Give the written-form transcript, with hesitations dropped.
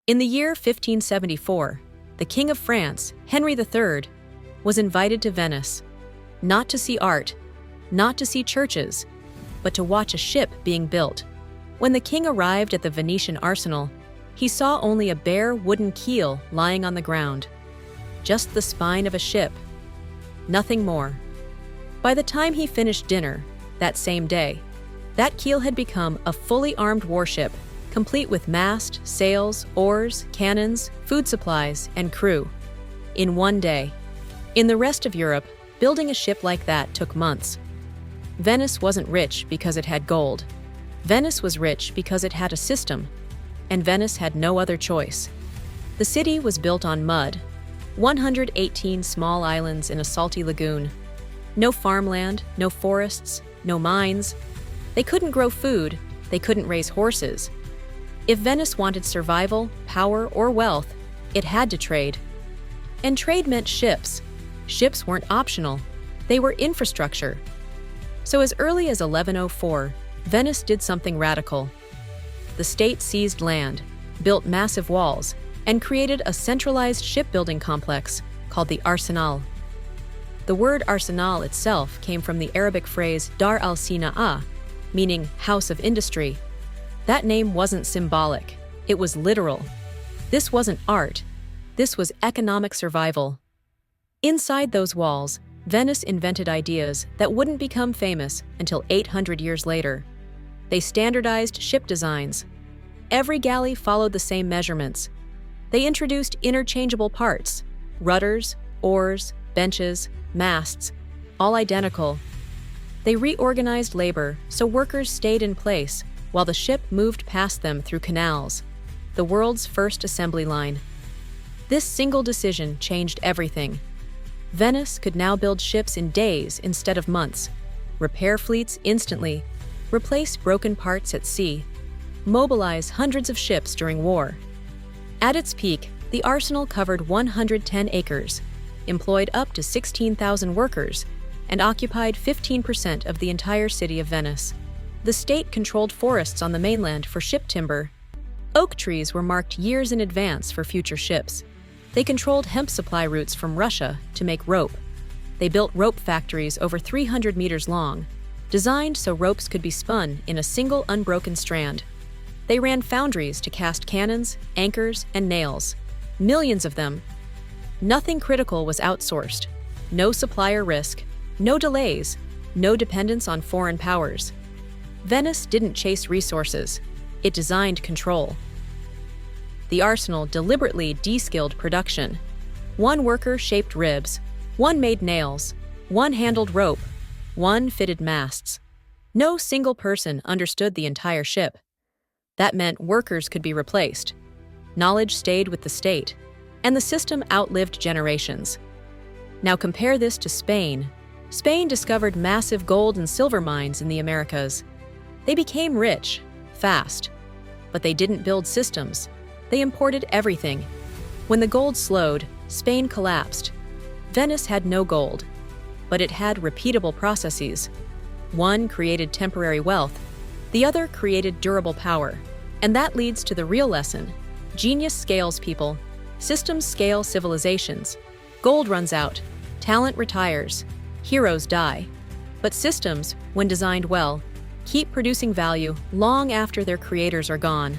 In the year 1574, the King of France, Henry III, was invited to Venice, not to see art, not to see churches, but to watch a ship being built. When the king arrived at the Venetian Arsenal, he saw only a bare wooden keel lying on the ground. Just the spine of a ship. Nothing more. By the time he finished dinner, that same day, that keel had become a fully armed warship, complete with mast, sails, oars, cannons, food supplies, and crew. In one day. In the rest of Europe, building a ship like that took months. Venice wasn't rich because it had gold. Venice was rich because it had a system, and Venice had no other choice. The city was built on mud, 118 small islands in a salty lagoon. No farmland, no forests, no mines. They couldn't grow food, they couldn't raise horses. If Venice wanted survival, power, or wealth, it had to trade. And trade meant ships. Ships weren't optional, they were infrastructure. So as early as 1104, Venice did something radical. The state seized land, built massive walls, and created a centralized shipbuilding complex called the Arsenale. The word Arsenale itself came from the Arabic phrase Dar al-Ṣināʿa, meaning house of industry. That name wasn't symbolic, it was literal. This wasn't art, this was economic survival. Inside those walls, Venice invented ideas that wouldn't become famous until 800 years later. They standardized ship designs. Every galley followed the same measurements. They introduced interchangeable parts, rudders, oars, benches, masts, all identical. They reorganized labor so workers stayed in place while the ship moved past them through canals, the world's first assembly line. This single decision changed everything. Venice could now build ships in days instead of months, repair fleets instantly, replace broken parts at sea, mobilize hundreds of ships during war. At its peak, the arsenal covered 110 acres, employed up to 16,000 workers, and occupied 15% of the entire city of Venice. The state controlled forests on the mainland for ship timber. Oak trees were marked years in advance for future ships. They controlled hemp supply routes from Russia to make rope. They built rope factories over 300 meters long, designed so ropes could be spun in a single unbroken strand. They ran foundries to cast cannons, anchors, and nails. Millions of them. Nothing critical was outsourced. No supplier risk, no delays, no dependence on foreign powers. Venice didn't chase resources, it designed control. The arsenal deliberately de-skilled production. One worker shaped ribs, one made nails, one handled rope, one fitted masts. No single person understood the entire ship. That meant workers could be replaced. Knowledge stayed with the state, and the system outlived generations. Now compare this to Spain. Spain discovered massive gold and silver mines in the Americas. They became rich, fast, but they didn't build systems. They imported everything. When the gold slowed, Spain collapsed. Venice had no gold, but it had repeatable processes. One created temporary wealth, the other created durable power. And that leads to the real lesson. Genius scales people, systems scale civilizations. Gold runs out, talent retires, heroes die. But systems, when designed well, keep producing value long after their creators are gone.